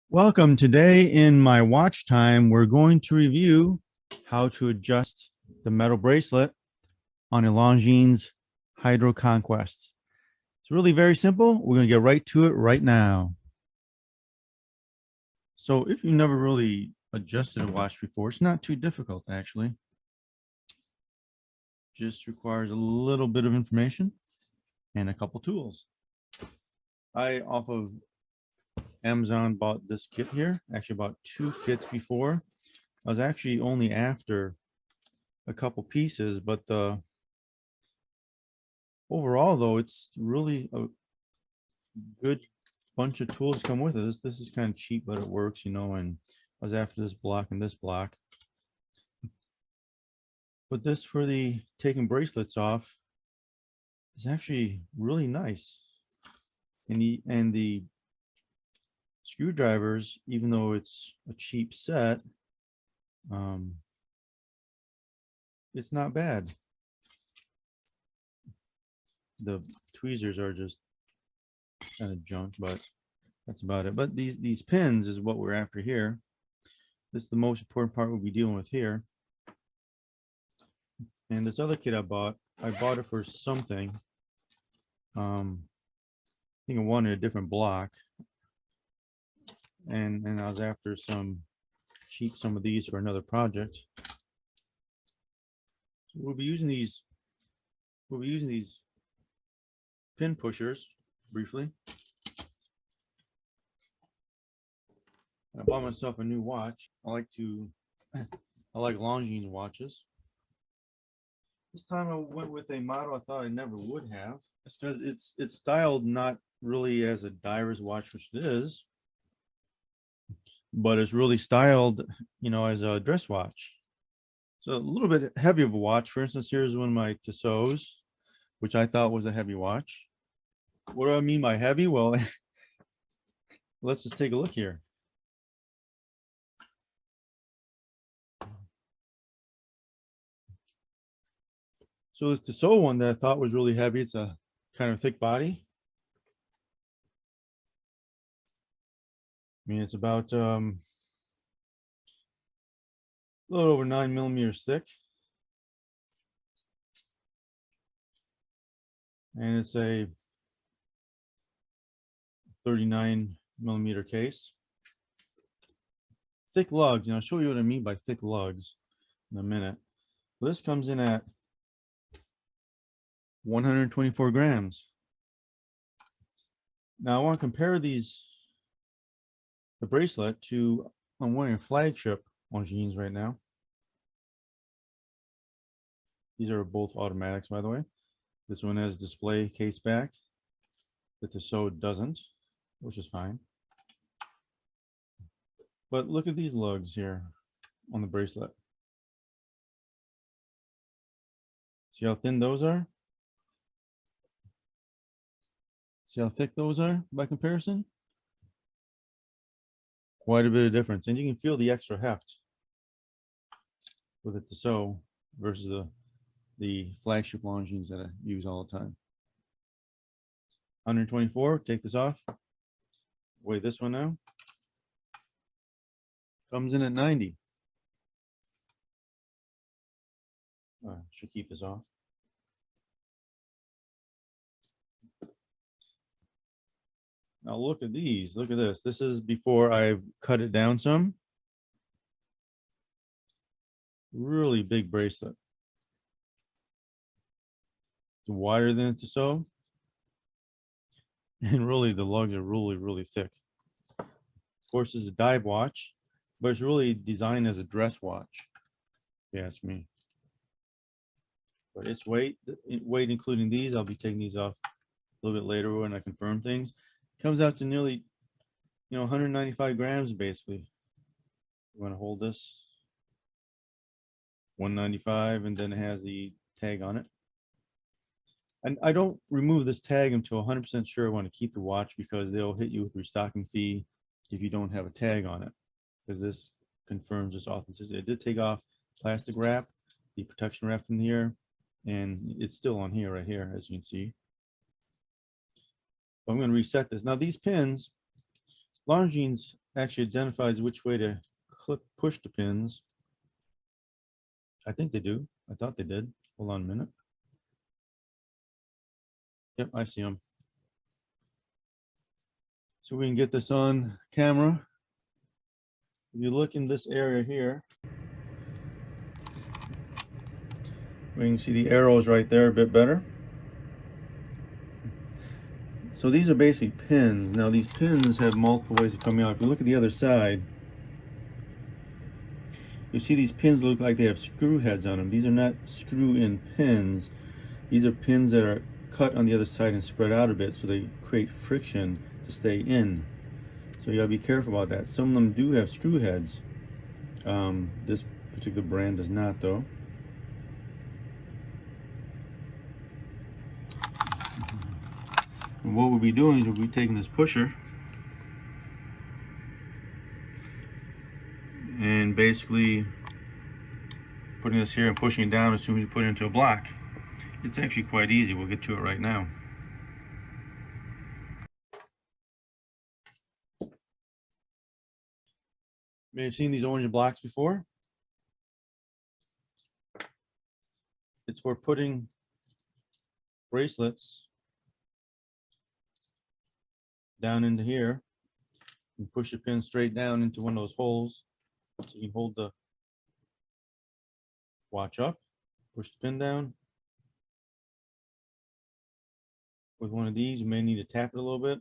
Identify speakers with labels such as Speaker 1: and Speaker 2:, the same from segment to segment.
Speaker 1: Welcome. Today in my watch time, we're going to review how to adjust the metal bracelet on a Longines Hydro Conquest. It's really very simple. We're going to get right to it right now. So if you've never really adjusted a watch before, it's not too difficult actually. Just requires a little bit of information and a couple tools. I off of Amazon bought this kit here. Actually bought two kits before. I was actually only after a couple pieces, but overall though, it's really a good bunch of tools come with it. This is kind of cheap, but it works, you know. And I was after this block and this block. But this for the taking bracelets off is actually really nice. And the screwdrivers, even though it's a cheap set, it's not bad. The tweezers are just kind of junk, but that's about it. But these pins is what we're after here. This is the most important part we'll be dealing with here. And this other kit I bought it for something. I think I wanted a different block. And I was after some of these for another project. So we'll be using these pin pushers briefly. I bought myself a new watch. I like Longines watches. This time I went with a model I thought I never would have. It's because it's styled not really as a diver's watch, which it is, but it's really styled, you know, as a dress watch. So a little bit heavy of a watch. For instance, here's one of my Tissot's, which I thought was a heavy watch. What do I mean by heavy? Well, let's just take a look here. So this Tissot one that I thought was really heavy, it's a kind of thick body. I mean, it's about a little over 9 millimeters thick. And it's a 39 millimeter case. Thick lugs, and I'll show you what I mean by thick lugs in a minute. This comes in at 124 grams. Now I want to compare the bracelet to, I'm wearing a flagship Longines right now. These are both automatics, by the way. This one has display case back. The Tissot doesn't, which is fine. But look at these lugs here on the bracelet. See how thin those are? See how thick those are by comparison? Quite a bit of difference. And you can feel the extra heft with the Tissot versus the flagship Longines that I use all the time. 124, take this off. Weigh this one now. Comes in at 90. Should keep this off. Now look at these. Look at this. This is before I've cut it down some. Really big bracelet. It's wider than a Tissot. And really the lugs are really thick. Of course, it's a dive watch, but it's really designed as a dress watch, if you ask me. But its weight including these, I'll be taking these off a little bit later when I confirm things, comes out to nearly, 195 grams basically. You want to hold this, 195, and then it has the tag on it. And I don't remove this tag until 100% sure I want to keep the watch, because they'll hit you with restocking fee if you don't have a tag on it, because this confirms its authenticity. I did take off plastic wrap, the protection wrap from here, and it's still on here, right here, as you can see. But I'm going to reset this. Now these pins, Longines actually identifies which way to push the pins. I think they do. I thought they did. Hold on a minute. Yep, I see them. So we can get this on camera. If you look in this area here, we can see the arrows right there a bit better. So these are basically pins. Now these pins have multiple ways of coming out. If you look at the other side, you see these pins look like they have screw heads on them. These are not screw-in pins. These are pins that are cut on the other side and spread out a bit so they create friction to stay in. So you gotta be careful about that. Some of them do have screw heads. This particular brand does not though. And what we'll be doing is we'll be taking this pusher and basically putting this here and pushing it down as soon as you put it into a block. It's actually quite easy. We'll get to it right now. May have seen these orange blocks before. It's for putting bracelets down into here and push the pin straight down into one of those holes so you can hold the watch up, push the pin down. With one of these, you may need to tap it a little bit,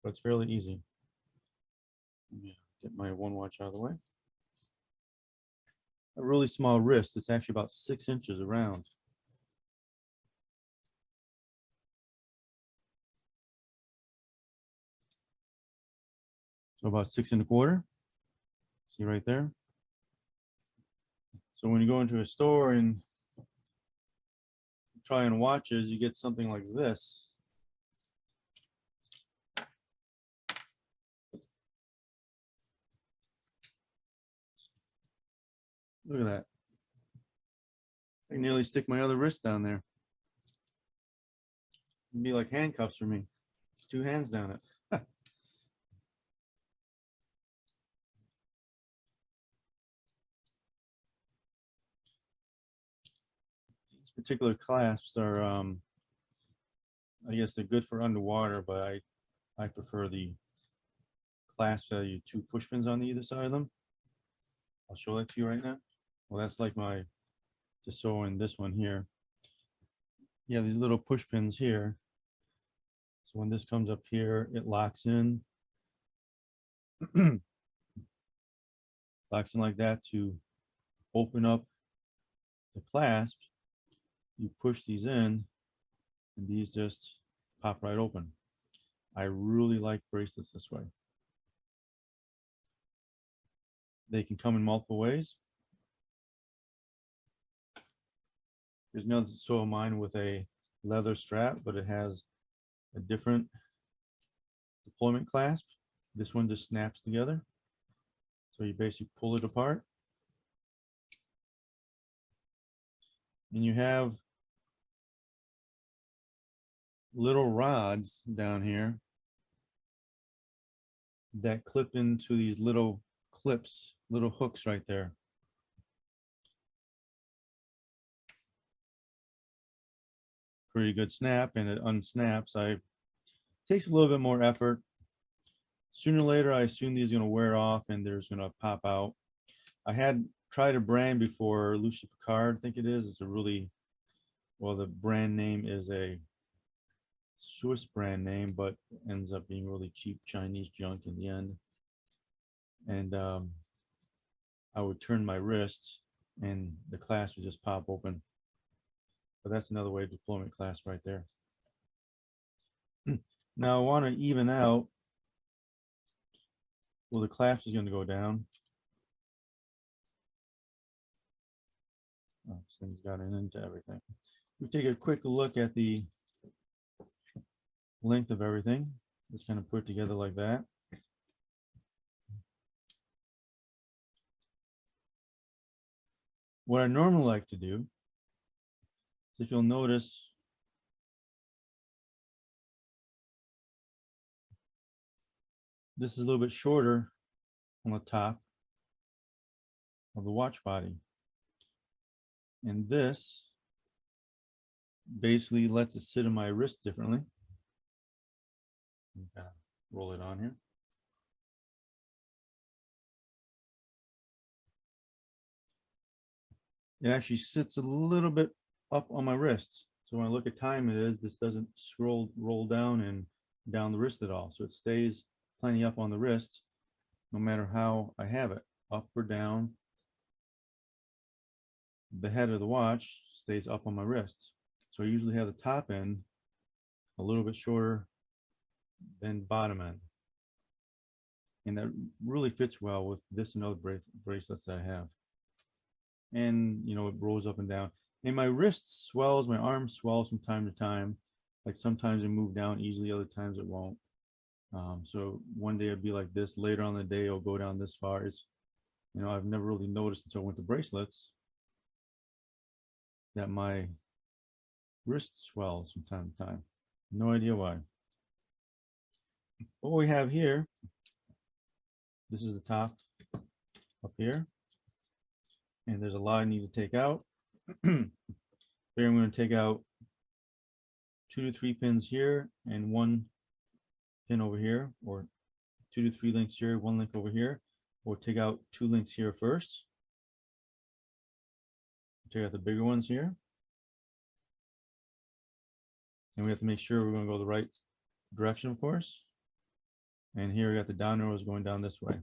Speaker 1: but it's fairly easy. Get my one watch out of the way. A really small wrist. It's actually about 6 inches around. So about 6 1/4. See right there. So when you go into a store and try on watches, you get something like this. Look at that. I can nearly stick my other wrist down there. It'd be like handcuffs for me. Just 2 hands down it. These particular clasps are, I guess they're good for underwater, but I prefer the clasps that you 2 push pins on either side of them. I'll show that to you right now. Well, that's like my, just so in this one here. Yeah, these little push pins here. So when this comes up here, it locks in. Locks in like that to open up the clasp. You push these in and these just pop right open. I really like bracelets this way. They can come in multiple ways. There's another so of mine with a leather strap, but it has a different deployment clasp. This one just snaps together. So you basically pull it apart. And you have little rods down here that clip into these little clips, little hooks right there. Pretty good snap, and it unsnaps. Takes a little bit more effort. Sooner or later, I assume these are going to wear off and there's going to pop out. I had tried a brand before, Lucia Picard, I think it is. It's a really, well, the brand name is a Swiss brand name, but ends up being really cheap Chinese junk in the end. And I would turn my wrist and the clasp would just pop open. But that's another way of deployment clasp right there. Now I want to even out. Well, the clasp is going to go down. Oh, this thing's gotten into everything. We take a quick look at the length of everything. Just kind of put it together like that. What I normally like to do is, if you'll notice, This is a little bit shorter on the top of the watch body. And this basically lets it sit on my wrist differently. Kind of roll it on here. It actually sits a little bit up on my wrist. So when I look at time, this doesn't roll down and down the wrist at all. So it stays plenty up on the wrist, no matter how I have it, up or down. The head of the watch stays up on my wrist. So I usually have the top end a little bit shorter than bottom end. And that really fits well with this and other bracelets that I have. And you know, it rolls up and down. And my wrist swells, my arm swells from time to time. Like sometimes it move down easily, other times it won't. So one day it'll be like this, later on the day it'll go down this far. It's, you know, I've never really noticed until I went to bracelets that my wrist swells from time to time. No idea why. What we have here, this is the top up here. And there's a lot I need to take out. Here I'm going to take out 2 to 3 pins here and 1 pin over here, or 2 to 3 links here, 1 link over here. We'll take out 2 links here first. Take out the bigger ones here. And we have to make sure we're going to go the right direction, of course. And here we got the down arrows going down this way.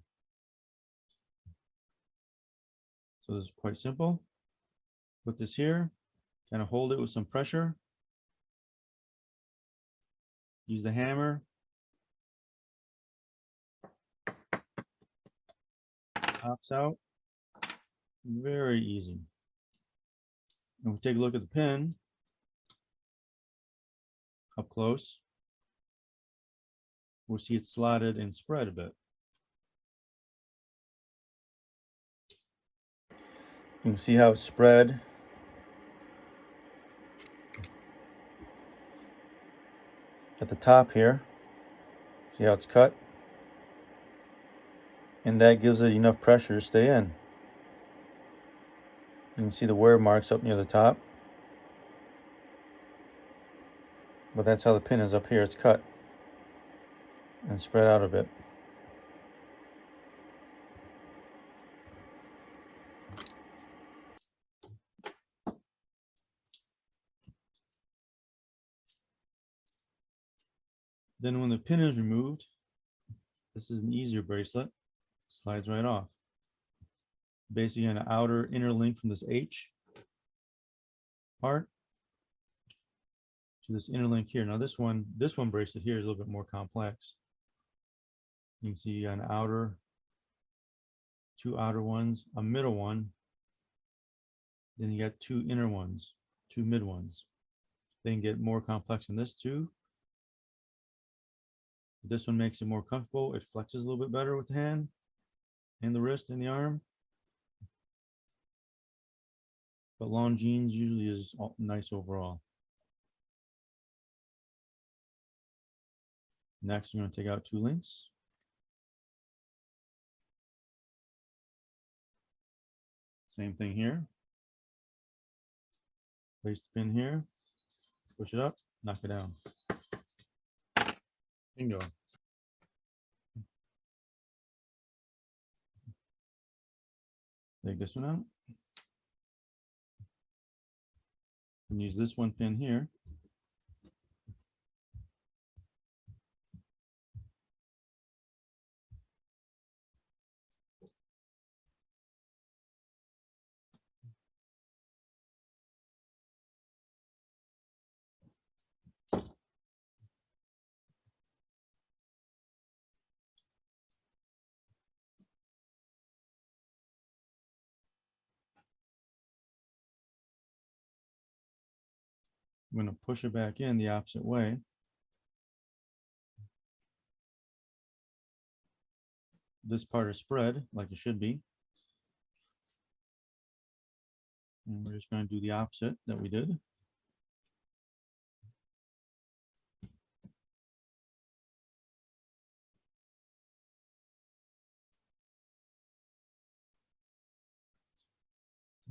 Speaker 1: So this is quite simple. Put this here, kind of hold it with some pressure. Use the hammer. Pops out. Very easy. And we take a look at the pin up close. We'll see it slotted and spread a bit. You can see how it's spread. At the top here, see how it's cut? And that gives it enough pressure to stay in. You can see the wear marks up near the top. But that's how the pin is up here. It's cut and spread out a bit. Then when the pin is removed, this is an easier bracelet. Slides right off. Basically an outer inner link from this H part to this inner link here. Now this one bracelet here is a little bit more complex. You can see an outer, 2 outer ones, a middle one, then you got 2 inner ones, 2 mid ones. They can get more complex than this too. This one makes it more comfortable. It flexes a little bit better with the hand and the wrist and the arm. But Longines usually is nice overall. Next, we're going to take out 2 links. Same thing here. Place the pin here, push it up, knock it down. Bingo. Take this one out. And use this one pin here. I'm going to push it back in the opposite way. This part is spread like it should be. And we're just going to do the opposite that we did.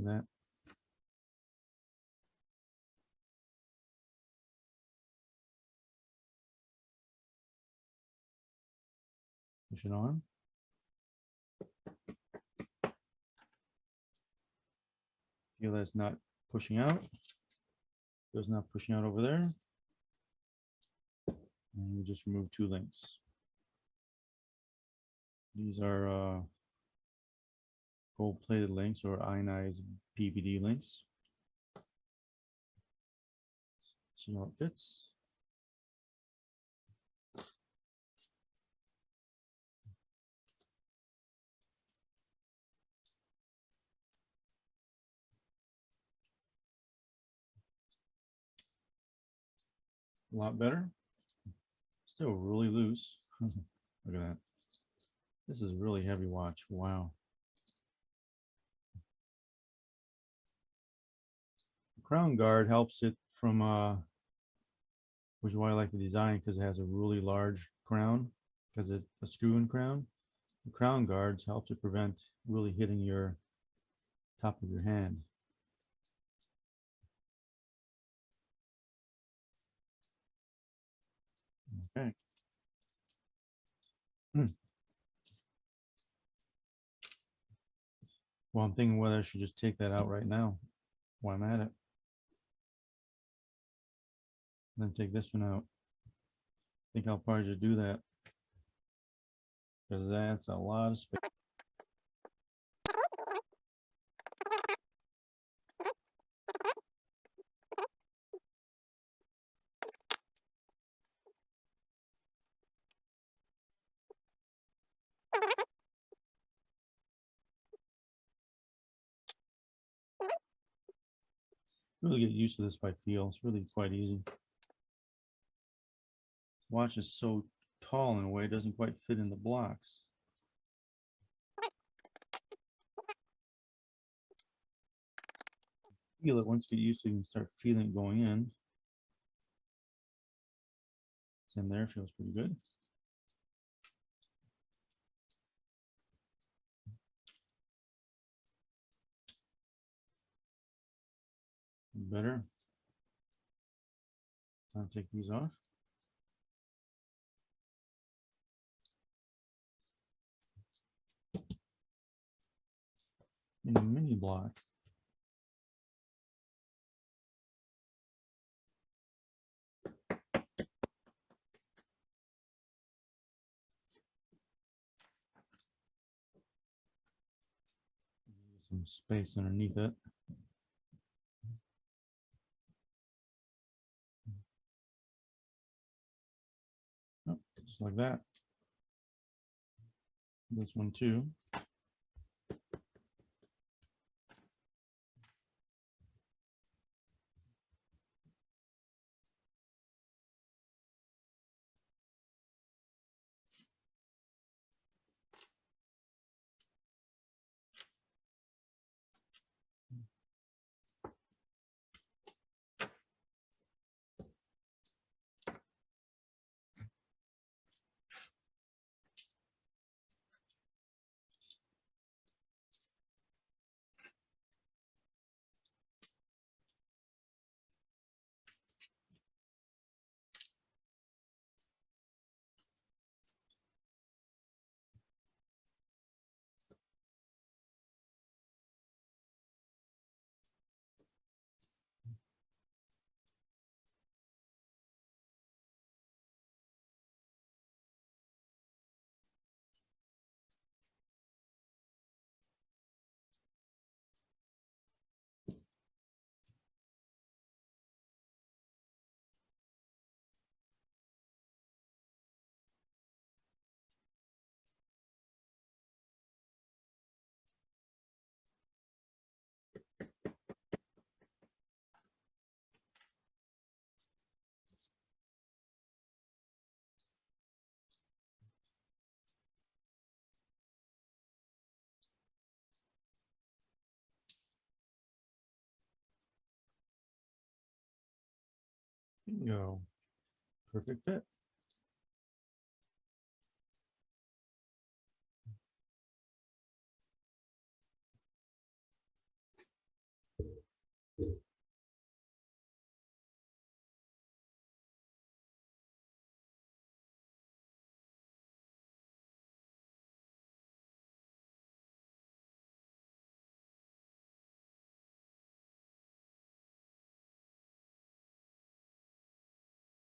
Speaker 1: That. Push it on. Feel that's not pushing out. It's not pushing out over there. And we just remove 2 links. These are gold-plated links or ionized PVD links. See how it fits. A lot better. Still really loose. Look at that. This is a really heavy watch. Wow. The crown guard helps it from, which is why I like the design, because it has a really large crown, because it's a screw-in crown. The crown guards help to prevent really hitting your top of your hand. Okay. Well, I'm thinking whether I should just take that out right now while I'm at it. And then take this one out. I think I'll probably just do that, because that's a lot of space. Really get used to this by feel. It's really quite easy. Watch is so tall in a way it doesn't quite fit in the blocks. Feel it once you get used to it, you can start feeling it going in. It's in there, feels pretty good. Better. I'll take these off. In a mini block. Some space underneath it. Oh, just like that. This one too. Bingo. Perfect fit.